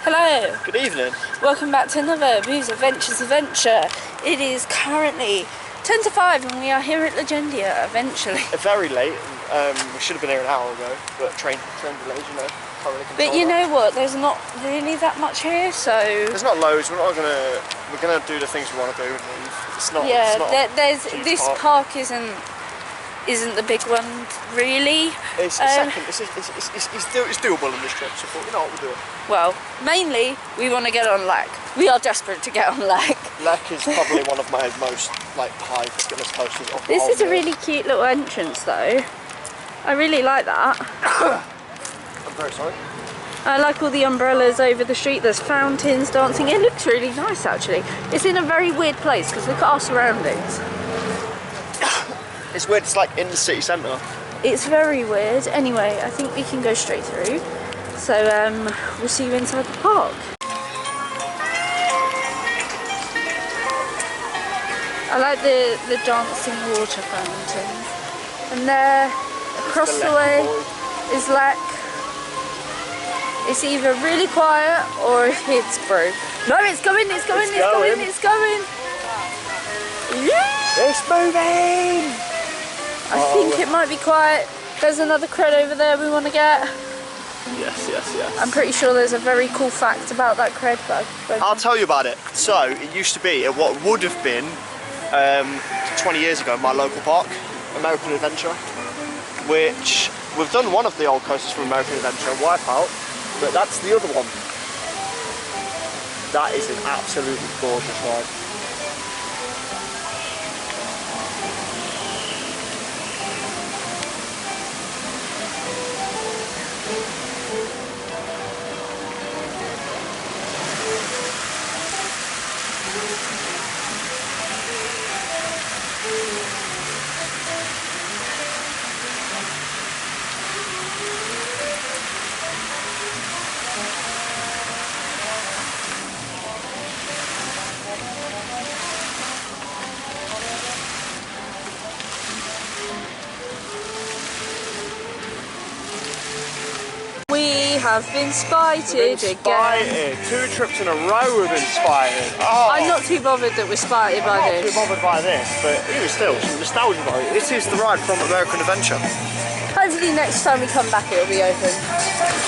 Hello. Good evening. Welcome back to another Booze Adventures adventure. It is currently 10 to 5 and we are here at Legendia eventually. Very late. We should have been here an hour ago, but train delays, you know. Can't really control But you that. know what? There's not really that much here, so there's not loads. We're gonna do the things we want to do and leave. It's not. yeah. It's not This park isn't the big one really. It's second. It's doable in this trip. So you know what we're doing. Well, mainly we want to get on Lech. We are desperate to get on Lech. Lech is probably one of my most high fitness coasters. This is a really cute little entrance though. I really like that. I'm very sorry. I like all the umbrellas over the street. There's fountains dancing. It looks really nice actually. It's in a very weird place because look at our surroundings. It's weird. It's like in the city centre. It's very weird. Anyway, I think we can go straight through. So we'll see you inside the park. I like the dancing water fountains. And there, across the way, is Lech. It's either really quiet or it's broke. No, it's going, it's going, it's going, it's going. Yeah! It's moving! I think it might be quiet. There's another cred over there we want to get. Yes, yes, yes. I'm pretty sure there's a very cool fact about that cred bug. I'll tell you about it. So, it used to be at what would have been 20 years ago my local park, American Adventure, which we've done one of the old coasters from American Adventure, Wipeout, but that's the other one. That is an absolutely gorgeous ride. We have been spited again. 2 trips in a row we've been spited. Oh. I'm not too bothered that we're spited by I'm this. not too bothered by this, but even still, some nostalgia about it. This is the ride from American Adventure. Hopefully next time we come back it'll be open.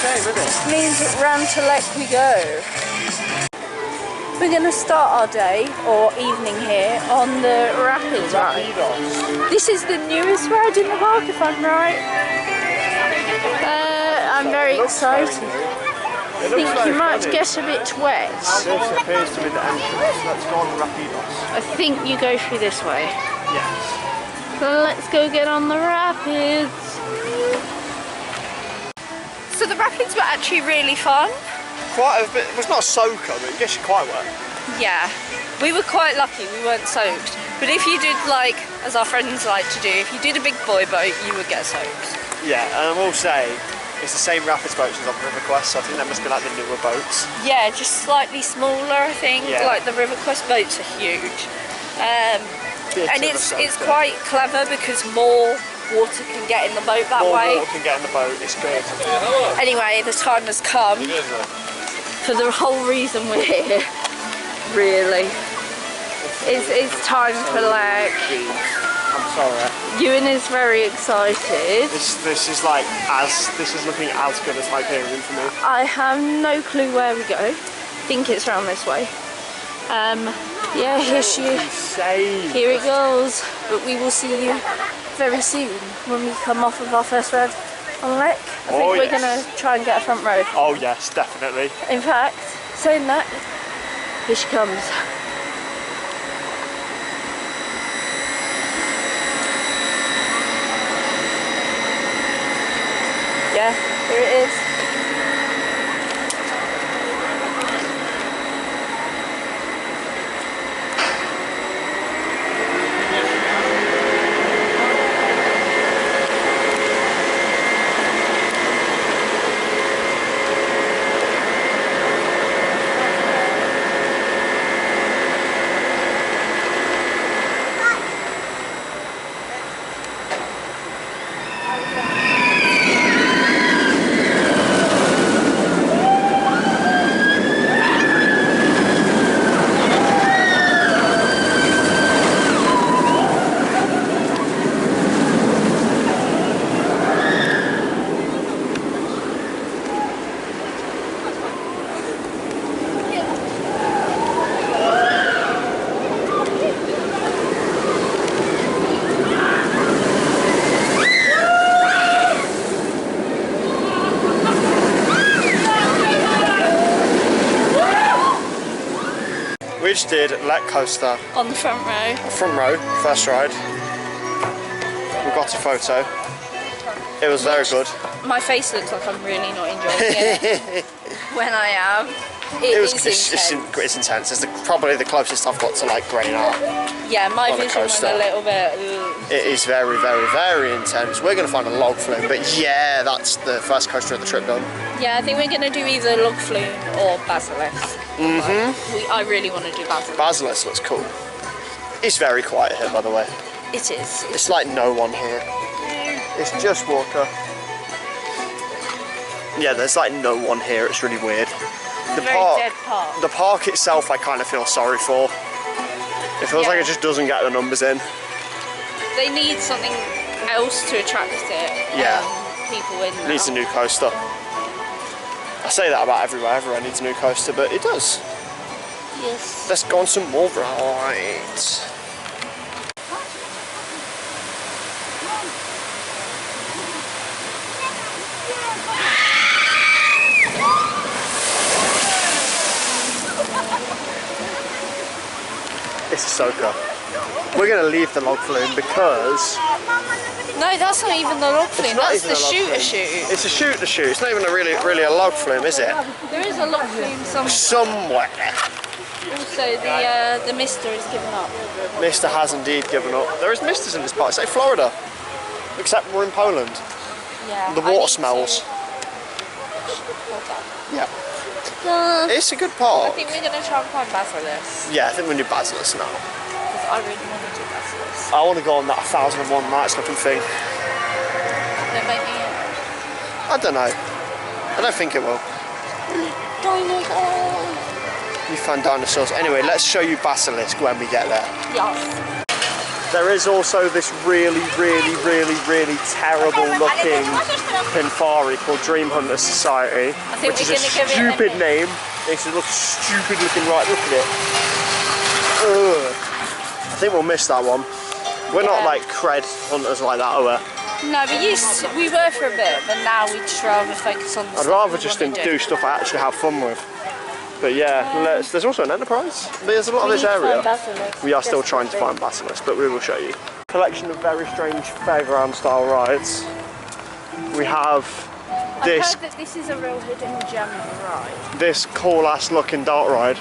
Shame, isn't it? Means round to Lech we go. We're going to start our day or evening here on the Rapids ride. This is the newest ride in the park if I'm right. I'm very excited. I think you might get a bit wet. This appears to be the entrance. Let's go on Rapidos. I think you go through this way. Yes. So let's go get on the rapids. So the rapids were actually really fun. Quite a bit. It was not a soaker, but it gets you quite wet. Yeah, we were quite lucky. We weren't soaked. But if you did, like, as our friends like to do, if you did a big boy boat, you would get soaked. Yeah, and I will say, it's the same rapids boats as on River Quest, so I think that must be like the newer boats. Yeah, just slightly smaller, I think. Yeah. Like the River Quest boats are huge. And it's quite clever because more water can get in the boat that way. More water can get in the boat, it's good. Anyway, the time has come for the whole reason we're here, really. It's time for Lech. I'm sorry. Ewan is very excited. This is looking as good as Hyperion for me. I have no clue where we go. I think it's around this way. Yeah, here she is. Insane. Here it goes. But we will see you very soon when we come off of our first ride on Lech. I think we're going to try and get a front row. Oh yes, definitely. In fact, saying that, here she comes. Yeah, here it is. we just did Lech Coaster. On the front row. Front row, first ride. We got a photo. It was very good. My face looks like I'm really not enjoying it. When I am. It's intense. It's probably the closest I've got to like graying out. Yeah, my vision went a little bit. It is very, very, very intense. We're going to find a log flume, but yeah, that's the first coaster of the trip done. Yeah, I think we're going to do either log flume or Basilisk. I really want to do Basilisk. Basilisk looks cool. It's very quiet here, by the way. It is. It's like no one here. It's just water. Yeah, there's like no one here. It's really weird. The dead park. The park itself, I kind of feel sorry for. It feels like it just doesn't get the numbers in. They need something else to attract it. Yeah. People in there. Needs a new coaster. I say that about everywhere. Everywhere needs a new coaster, but it does. Yes. Let's go on some more rides. This is so cool. We're going to leave the log flume because... No, that's not even the log flume. That's the shoot-a-shoot. It's a shoot-a-shoot. It's not even really a log flume, is it? There is a log flume somewhere. Somewhere. Also, the Mister is given up. Mister has indeed given up. There is Misters in this park. It's like Florida. Except we're in Poland. Yeah. The water smells. Yeah. It's a good park. I think we're going to try and find Basilisk. Yeah, I think we do Basilisk now. Because I really want to do Basilisk. I want to go on that 1001 Nights looking thing. Don't make me in. I don't know. I don't think it will. Dinosaurs! You find dinosaurs. Anyway, let's show you Basilisk when we get there. Yes. There is also this really terrible looking Pinfari called Dream Hunter Society, which is a stupid name. It's a stupid looking ride. Look at it. Ugh. I think we'll miss that one. We're not like cred hunters like that, are we? No, we were for a bit, but now we'd just rather focus on the I'd rather just do stuff I actually have fun with. But yeah, there's also an Enterprise. There's a lot of this area. We are still trying to find Basilisk, but we will show you. Collection of very strange fairground style rides. We have this. I've heard that this is a real hidden gem of a ride. This cool ass looking dart ride.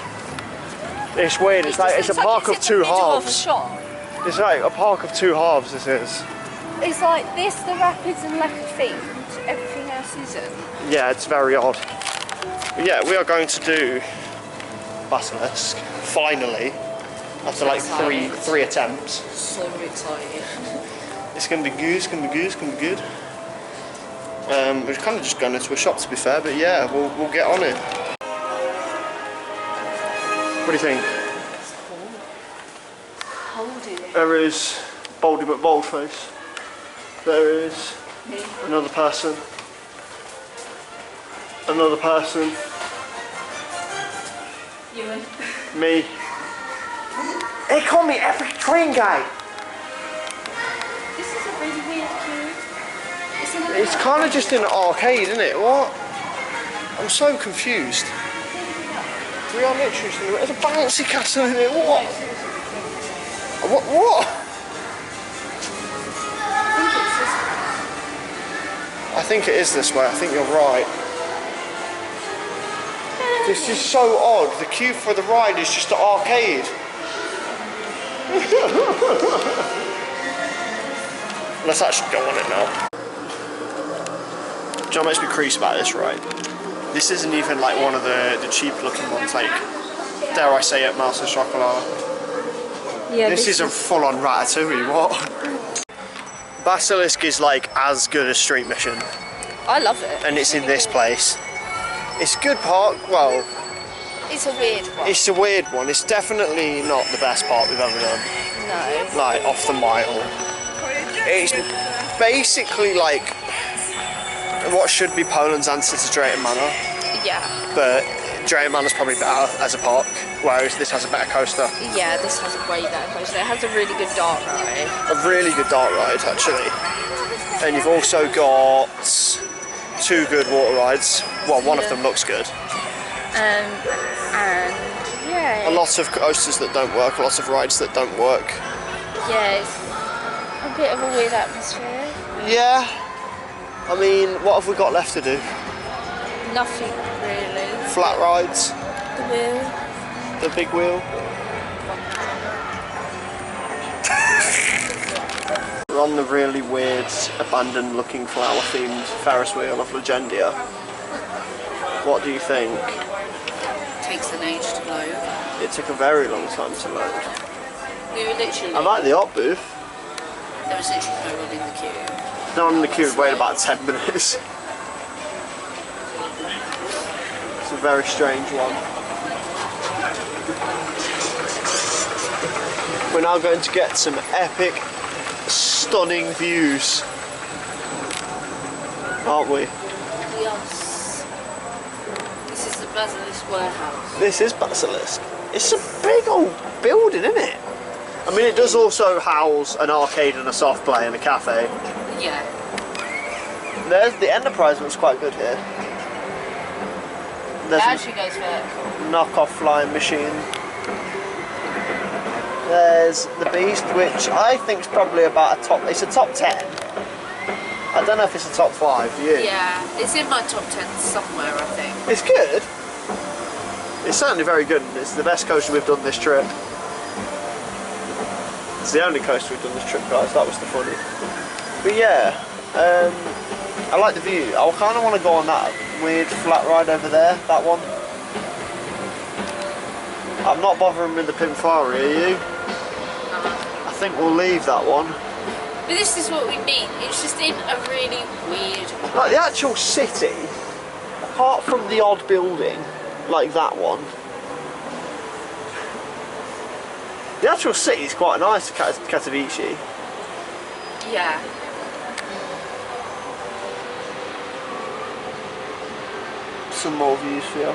It's weird. It's a park of two halves. It's like a park of two halves. This is. It's like this, the rapids and Lech themed. Everything else isn't. Yeah, it's very odd. But yeah, we are going to do Basilisk finally after like three attempts. So excited. It's gonna be good. It's gonna be good. It's gonna be good. We're kind of just going into a shop to be fair, but yeah, we'll get on it. What do you think? It's cool. Hold it. There is Baldy McBaldface. There is another person. Another person. Ewan. Me. They call me Epic Train Guy. This is a really weird cube. It's kind of just in an arcade, isn't it? What? I'm so confused. We are literally just in there's a bouncy castle in it. What? What? I think it is this way. I think you're right. This is so odd. The queue for the ride is just an arcade. Let's actually go on it now. John makes me crease about this ride. This isn't even like one of the cheap looking ones, like, dare I say it, Mouse and Chocolat. Yeah, this is a full on Ratatouille, what? Basilisk is like as good as Street Mission. I love it. And it's in this place. It's a good park, well... It's a weird one. It's a weird one. It's definitely not the best park we've ever done. No. Like, off the mile. It's basically like what should be Poland's answer to Drayton Manor. Yeah. But Drayton Manor's probably better as a park, whereas this has a better coaster. Yeah, this has a way better coaster. It has a really good dart ride. A really good dart ride, actually. And you've also got two good water rides. Well, one of them looks good. And yeah. A lot of coasters that don't work, a lot of rides that don't work. Yeah, it's a bit of a weird atmosphere. Yeah. I mean, what have we got left to do? Nothing really. Flat rides. The wheel. The big wheel. We're on the really weird, abandoned looking flower themed Ferris wheel of Legendia. What do you think? Takes an age to load. It took a very long time to load. We were literally... I like the op booth. There was literally no one in the queue. No one in the queue was waiting about 10 minutes. It's a very strange one. We're now going to get some epic, stunning views, aren't we? Yes. This is the Basilisk warehouse. This is Basilisk. It's a big old building, isn't it? I mean, it does also house an arcade and a soft play and a cafe. Yeah. There's the Enterprise looks quite good here. There's It actually goes vertical. a knockoff flying machine. There's the Beast, which I think is probably about a top. It's a top 10. I don't know if it's a top 5. Do you? Yeah, it's in my top 10 somewhere, I think. It's good. It's certainly very good. It's the best coaster we've done this trip. It's the only coaster we've done this trip, guys. That was the funny. But yeah, I like the view. I kind of want to go on that weird flat ride over there. That one. I'm not bothering with the Pinfari, are you? I think we'll leave that one. But this is what we mean. It's just in a really weird... Like the actual city, apart from the odd building, like that one, the actual city is quite nice, Katowice. Yeah. Some more views for you. I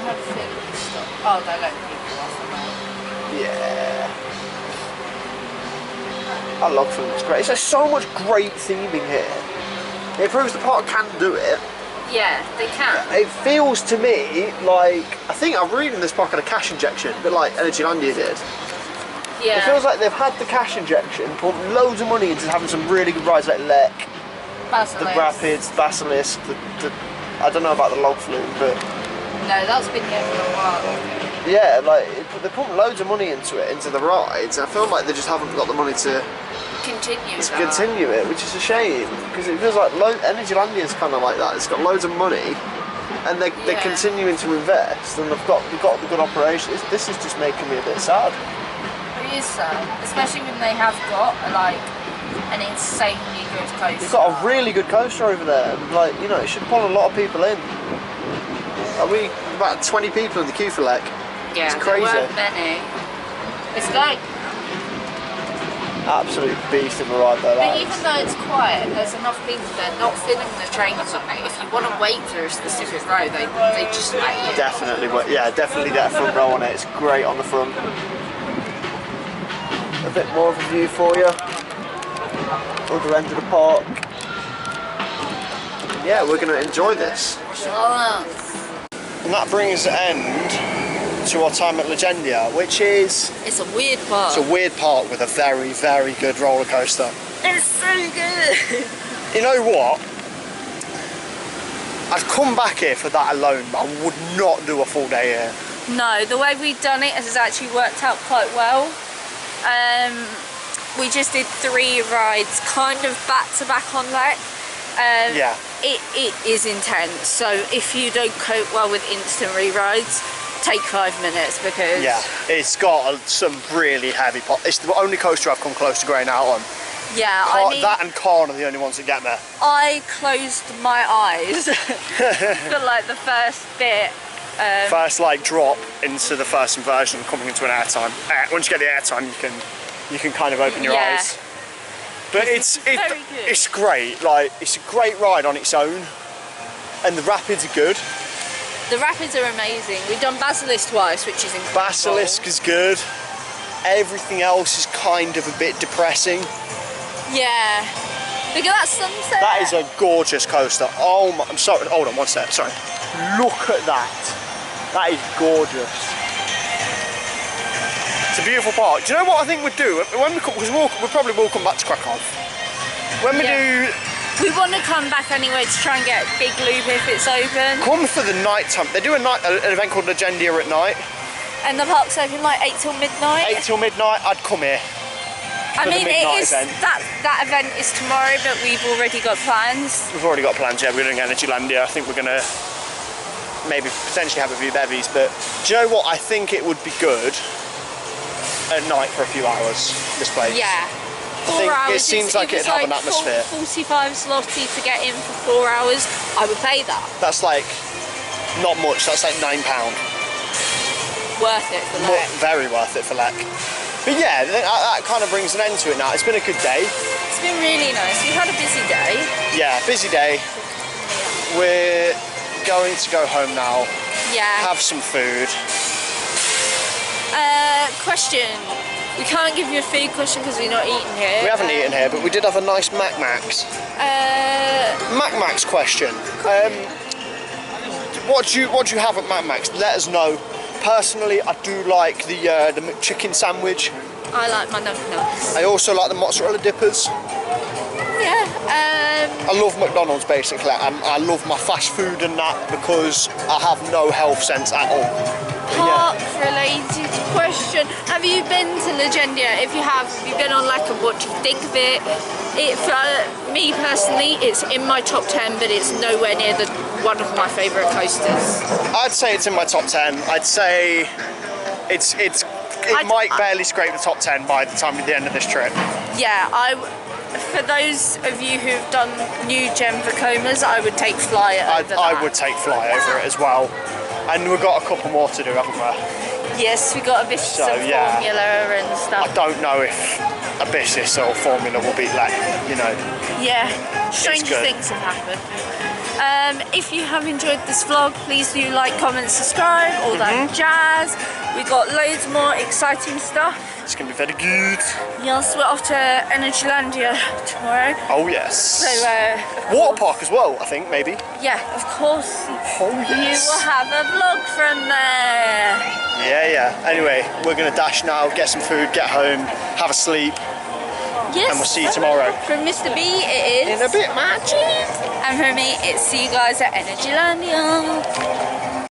have a feeling it's stop. Oh, they let people off the road. Yeah. That log film is great. There's so much great theming here. It proves the park can do it. Yeah, they can. It feels to me like, I think I'm reading this park had a cash injection, a bit like Legendia did. Yeah. It feels like they've had the cash injection, put loads of money into having some really good rides like Lech, Basilisk. the Rapids, Basilisk, I don't know about the log flume, but No, that's been here for a while. yeah, like they put loads of money into it, into the rides, and I feel like they just haven't got the money to continue it, which is a shame because it feels like Energylandia is kind of like that. It's got loads of money, and they're continuing to invest, and they've got the good operations. This is just making me a bit sad. It is sad, especially when they have got like an insanely good coaster. You've got a really good coaster over there, and like you know, it should pull a lot of people in. Are we about 20 people in the queue for Lech? Yeah, it's crazy. There weren't many. It's like, absolute beast of a ride though. but even though it's quiet, there's enough people there not filling the trains on it. If you want to wait for a specific row, they just let you. Definitely, definitely get a front row on it. It's great on the front. A bit more of a view for you. Other end of the park. Yeah, we're going to enjoy this. And that brings an end to our time at Legendia, which is... It's a weird park. It's a weird park with a very, very good roller coaster. It's so good! You know what? I'd come back here for that alone, but I would not do a full day here. No, the way we've done it has actually worked out quite well. We just did 3 rides kind of back to back on Lech. Yeah. It is intense, so if you don't cope well with instant re-rides, take 5 minutes because... Yeah, it's got some really heavy pot. It's the only coaster I've come close to graying out on. Yeah, I mean... That and Khan are the only ones that get me. I closed my eyes for like the first bit. First like drop into the first inversion coming into an airtime. Once you get the airtime you can kind of open your eyes. But it's great, like it's a great ride on its own, and the rapids are good. The rapids are amazing. We've done Basilisk twice, which is incredible. Basilisk is good. Everything else is kind of a bit depressing. Yeah. Look at that sunset. That is a gorgeous coaster. Oh my, I'm sorry, hold on one sec, sorry. Look at that. That is gorgeous. It's a beautiful park. Do you know what I think we'd do? When we come, because we probably will come back to Krakow. When we do... We want to come back anyway to try and get Big Loop if it's open. Come for the night time. They do an event called Legendia at night. And the park's open like 8 till midnight. 8 till midnight, I'd come here. I mean, it is that event is tomorrow, but we've already got plans. We've already got plans, yeah. We're doing Legendia. I think we're gonna maybe potentially have a few bevies, but do you know what? I think it would be good at night for a few hours, this place. Yeah. 4 hours. It seems like it'd have an atmosphere. 45 zloty to get in for 4 hours. I would pay that. That's like, not much, that's like £9. Worth it for Lech. Very worth it for Lech. But yeah, that kind of brings an end to it now. It's been a good day. It's been really nice. We've had a busy day. Yeah, busy day. We're going to go home now. Yeah. Have some food. Question. We can't give you a food question because we're not eating here. We haven't eaten here, but we did have a nice Mac-Max. Mac-Max question. What do you have at Mac-Max? Let us know. Personally, I do like the McChicken sandwich. I like my nuggets. I also like the mozzarella dippers. Yeah. I love McDonald's basically. I love my fast food and that because I have no health sense at all. Park-related question. Have you been to Legendia? If you have you been on Lech and what do you think of it? For me personally, it's in my top 10, but it's nowhere near one of my favourite coasters. I'd say it's in my top 10. I'd say it might barely scrape the top 10 by the time at the end of this trip. Yeah, for those of you who've done new Gen Vacomas, I would take Fly over that. I would take Fly over it as well. And we've got a couple more to do, haven't we? Yes, we got Abyssus and Formula and stuff. I don't know if Abyssus or Formula will beat Lech, you know. Yeah, stranger things have happened. If you have enjoyed this vlog, please do like, comment, subscribe, all that jazz. We got loads more exciting stuff. It's going to be very good. Yes, we're off to Legendia tomorrow. Oh yes. So, water park as well, I think, maybe. Yeah, of course. Oh yes. You will have a vlog from there. Yeah. Anyway, we're going to dash now, get some food, get home, have a sleep. Yes. And we'll see you tomorrow. From Mr. B, it is. In a bit, magic. And for me, it's see you guys at Legendia.